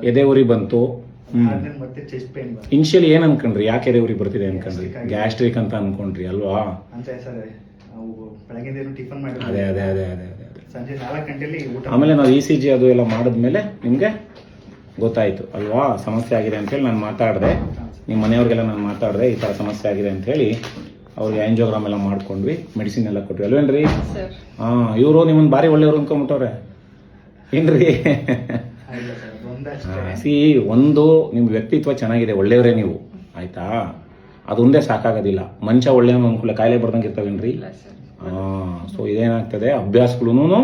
ಎದೆ ಉರಿ ಬಂತು. ಆದ್ಮೇಲೆ ಮತ್ತೆ ಚೆಸ್ಟ್ ಪೇನ್ ಬಂತು. ಇನಿಷಿಯಲಿ ಏನ್ ಅನ್ಕೊಂಡ್ರಿ? ಯಾಕೆ ಎದೆ ಉರಿ ಬರ್ತಿದೆ ಅನ್ಕೊಂಡ್ರಿ? ಗ್ಯಾಸ್ಟ್ರಿಕ್ ಅಂತ ಅನ್ಕೊಂಡ್ರಿ ಅಲ್ವಾ? ಅಂತ ಸರ್ ನಾವು ಬೆಳಗ್ಗೆ ಟಿಫನ್ ಮಾಡಿ ಅದೇ ಅದೇ ಅದೇ ಅದೇ ಅದೇ ಸಂಜೆ 4 ಗಂಟೆಲಿ ಊಟ. ಆಮೇಲೆ ನಾವು ECG ಅದು ಎಲ್ಲ ಮಾಡಿದ್ಮೇಲೆ ನಿಮಗೆ ಗೊತ್ತಾಯ್ತು ಅಲ್ವಾ ಸಮಸ್ಯೆ ಆಗಿದೆ ಅಂತೇಳಿ. ನಾನು ಮಾತಾಡಿದೆ, ನಿಮ್ಮ ಮನೆಯವ್ರಿಗೆಲ್ಲ ನಾನು ಮಾತಾಡಿದೆ, ಈ ಥರ ಸಮಸ್ಯೆ ಆಗಿದೆ ಅಂತೇಳಿ. ಅವ್ರಿಗೆ ಆಂಜಿಯೋಗ್ರಾಮ್ ಎಲ್ಲ ಮಾಡ್ಕೊಂಡ್ವಿ, ಮೆಡಿಸಿನ್ ಎಲ್ಲ ಕೊಟ್ವಿ ಅಲ್ವೇನ್ರಿ? ಹಾಂ, ಇವರು ನಿಮ್ಮನ್ನು ಭಾರಿ ಒಳ್ಳೆಯವ್ರು ಅನ್ಕೊಂಬಿಟ್ಟವ್ರೆ ಏನ್ರಿ? ಒಂದು ನಿಮ್ಮ ವ್ಯಕ್ತಿತ್ವ ಚೆನ್ನಾಗಿದೆ, ಒಳ್ಳೆಯವರೇ ನೀವು, ಆಯ್ತಾ? ಅದೊಂದೇ ಸಾಕಾಗೋದಿಲ್ಲ. ಮನುಷ್ಯ ಒಳ್ಳೆಯವನು ಅನ್ಕೊಳ್ಳೆ ಕಾಯಿಲೆ ಬರ್ದಂಗೆ ಇರ್ತಾವೇನ್ರಿ? ಹಾಂ, ಸೊ ಇದೇನಾಗ್ತದೆ, ಅಭ್ಯಾಸಗಳೂ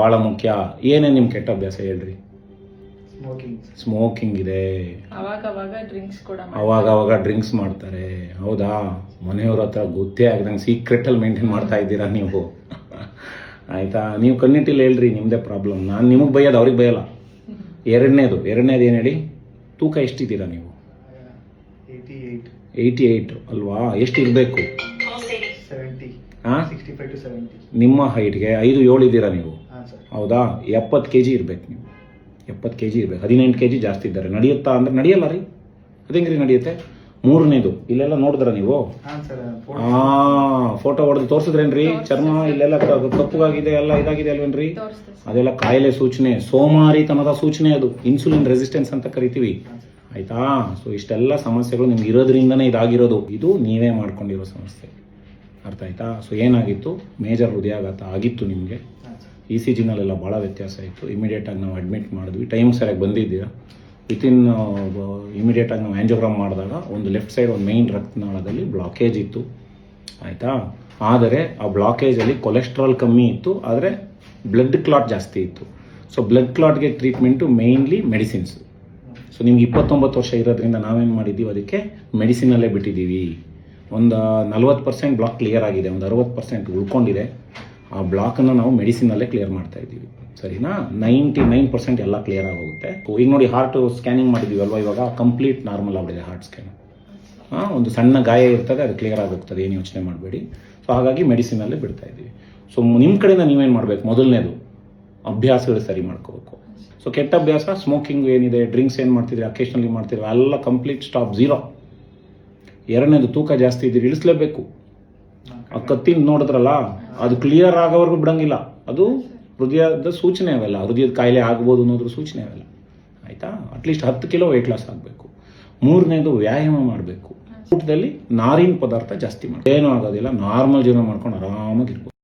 ಭಾಳ ಮುಖ್ಯ. ಏನೇ ನಿಮ್ಮ ಕೆಟ್ಟ ಅಭ್ಯಾಸ ಹೇಳ್ರಿ? ಸ್ಮೋಕಿಂಗ್ ಇದೆ, ಅವಾಗ ಡ್ರಿಂಕ್ಸ್ ಮಾಡ್ತಾರೆ. ಹೌದಾ? ಮನೆಯವ್ರ ಹತ್ರ ಗೊತ್ತೇ ಆಗದಂಗೆ ಸೀಕ್ರೆಟಲ್ಲಿ ಮೇಂಟೈನ್ ಮಾಡ್ತಾ ಇದ್ದೀರಾ ನೀವು, ಆಯ್ತಾ? ನೀವು ಕಣ್ಣಿಟ್ಟಿಲ್ಲ ಹೇಳ್ರಿ, ನಿಮ್ಮದೇ ಪ್ರಾಬ್ಲಮ್. ನಾನು ನಿಮಗೆ ಬೈಯೋದು, ಅವ್ರಿಗೆ ಬೈಯಲ್ಲ. ಎರಡನೇದು ಏನು ಹೇಳಿ? ತೂಕ ಎಷ್ಟಿದ್ದೀರಾ ನೀವು? 88 ಅಲ್ವಾ? ಎಷ್ಟು ಇರಬೇಕು? ನಿಮ್ಮ ಹೈಟ್ಗೆ 5'7" ಇದ್ದೀರಾ ನೀವು, ಹೌದಾ? 70 kg ಇರ್ಬೇಕು ನೀವು, 70 kg ಇರ್ಬೇಕು. 18 kg ಜಾಸ್ತಿ ಇದ್ದಾರೆ. ನಡೆಯುತ್ತಾ ಅಂದ್ರೆ ನಡೆಯಲ್ಲ ರೀ. ಅದೇಂಗ್ರಿ ನಡೆಯುತ್ತೆ? ಮೂರನೇದು ಇಲ್ಲೆಲ್ಲ ನೋಡಿದ್ರ ನೀವು? ಫೋಟೋ ಹೊಡೆದು ತೋರಿಸಿದ್ರೇನ್ರಿ? ಚರ್ಮ ಇಲ್ಲೆಲ್ಲ ಕಪ್ಪುಗಾಗಿದೆ, ಎಲ್ಲ ಇದಾಗಿದೆ ಅಲ್ವೇನ್ರಿ? ಅದೆಲ್ಲ ಕಾಯಿಲೆ ಸೂಚನೆ, ಸೋಮಾರಿತನದ ಸೂಚನೆ. ಅದು ಇನ್ಸುಲಿನ್ ರೆಸಿಸ್ಟೆನ್ಸ್ ಅಂತ ಕರಿತೀವಿ, ಆಯ್ತಾ? ಸೊ ಇಷ್ಟೆಲ್ಲ ಸಮಸ್ಯೆಗಳು ನಿಮ್ಗೆ ಇರೋದ್ರಿಂದನೇ ಇದಾಗಿರೋದು. ಇದು ನೀವೇ ಮಾಡ್ಕೊಂಡಿರೋ ಸಮಸ್ಯೆ, ಅರ್ಥ ಆಯ್ತಾ? ಸೊ ಏನಾಗಿತ್ತು? ಮೇಜರ್ ಹೃದಯಾಘಾತ ಆಗಿತ್ತು ನಿಮಗೆ. ECGನಲ್ಲೆಲ್ಲ ಭಾಳ ವ್ಯತ್ಯಾಸ ಇತ್ತು. ಇಮಿಡಿಯೇಟಾಗಿ ನಾವು ಅಡ್ಮಿಟ್ ಮಾಡಿದ್ವಿ. ಟೈಮ್ ಸರಿಯಾಗಿ ಬಂದಿದ್ದೀರಾ. ಇಮಿಡಿಯೇಟಾಗಿ ನಾವು ಆಂಜಿಯೋಗ್ರಾಮ್ ಮಾಡಿದಾಗ ಒಂದು ಲೆಫ್ಟ್ ಸೈಡ್ ಒಂದು ಮೈನ್ ರಕ್ತನಾಳದಲ್ಲಿ ಬ್ಲಾಕೇಜ್ ಇತ್ತು, ಆಯಿತಾ? ಆದರೆ ಆ ಬ್ಲಾಕೇಜಲ್ಲಿ ಕೊಲೆಸ್ಟ್ರಾಲ್ ಕಮ್ಮಿ ಇತ್ತು, ಆದರೆ ಬ್ಲಡ್ ಕ್ಲಾಟ್ ಜಾಸ್ತಿ ಇತ್ತು. ಸೊ ಬ್ಲಡ್ ಕ್ಲಾಟ್ಗೆ ಟ್ರೀಟ್ಮೆಂಟು ಮೇಯ್ನ್ಲಿ ಮೆಡಿಸಿನ್ಸ್. ಸೊ ನಿಮ್ಗೆ 29 ವರ್ಷ ಇರೋದ್ರಿಂದ ನಾವೇನು ಮಾಡಿದ್ದೀವಿ, ಅದಕ್ಕೆ ಮೆಡಿಸಿನಲ್ಲೇ ಬಿಟ್ಟಿದ್ದೀವಿ. ಒಂದು 40% ಬ್ಲಾಕ್ ಕ್ಲಿಯರ್ ಆಗಿದೆ, ಒಂದು 60% ಉಳ್ಕೊಂಡಿದೆ. ಆ ಬ್ಲಾಕನ್ನು ನಾವು ಮೆಡಿಸಿನಲ್ಲೇ ಕ್ಲಿಯರ್ ಮಾಡ್ತಾ ಇದ್ದೀವಿ, ಸರಿನಾ? 99% ಎಲ್ಲ ಕ್ಲಿಯರ್ ಆಗೋಗುತ್ತೆ. ಈಗ ನೋಡಿ, ಹಾರ್ಟ್ ಸ್ಕ್ಯಾನಿಂಗ್ ಮಾಡಿದ್ದೀವಿ ಅಲ್ವಾ, ಇವಾಗ ಕಂಪ್ಲೀಟ್ ನಾರ್ಮಲ್ ಆಗಿಬಿಟ್ಟಿದೆ ಹಾರ್ಟ್ ಸ್ಕ್ಯಾನ್. ಒಂದು ಸಣ್ಣ ಗಾಯ ಇರ್ತದೆ, ಅದು ಕ್ಲಿಯರ್ ಆಗೋಗ್ತದೆ, ಏನು ಯೋಚನೆ ಮಾಡಬೇಡಿ. ಸೊ ಹಾಗಾಗಿ ಮೆಡಿಸಿನಲ್ಲೇ ಬಿಡ್ತಾ ಇದ್ದೀವಿ. ಸೊ ನಿಮ್ಮ ಕಡೆಯಿಂದ ನೀವೇನು ಮಾಡಬೇಕು? ಮೊದಲನೇದು ಅಭ್ಯಾಸಗಳು ಸರಿ ಮಾಡ್ಕೋಬೇಕು. ಸೊ ಕೆಟ್ಟ ಅಭ್ಯಾಸ ಸ್ಮೋಕಿಂಗ್ ಏನಿದೆ, ಡ್ರಿಂಕ್ಸ್ ಏನು ಮಾಡ್ತಿದ್ರೆ, ಅಕೇಶನಲಿ ಮಾಡ್ತಿದ್ರೆ, ಎಲ್ಲ ಕಂಪ್ಲೀಟ್ ಸ್ಟಾಪ್, 0. ಎರಡನೇದು ತೂಕ ಜಾಸ್ತಿ ಇದ್ದೀರಿ, ಇಳಿಸ್ಲೇಬೇಕು. ಆ ಕತ್ತಿನ ನೋಡಿದ್ರಲ್ಲ, ಅದು ಕ್ಲಿಯರ್ ಆಗೋವರೆಗೂ ಬಿಡಂಗಿಲ್ಲ. ಅದು ಹೃದಯದ ಸೂಚನೆ ಅವೆಲ್ಲ, ಹೃದಯದ ಕಾಯಿಲೆ ಆಗ್ಬೋದು ಅನ್ನೋದ್ರ ಸೂಚನೆ ಅವೆಲ್ಲ, ಆಯಿತಾ? ಅಟ್ಲೀಸ್ಟ್ 10 ಕಿಲೋ ವೆಯ್ಟ್ ಲಾಸ್ ಆಗಬೇಕು. ಮೂರನೇದು ವ್ಯಾಯಾಮ ಮಾಡಬೇಕು. ಊಟದಲ್ಲಿ ನಾರಿನ ಪದಾರ್ಥ ಜಾಸ್ತಿ ಮಾಡಿ, ಏನೂ ಆಗೋದಿಲ್ಲ, ನಾರ್ಮಲ್ ಜೀವನ ಮಾಡ್ಕೊಂಡು ಆರಾಮಾಗಿರ್ಬೋದು.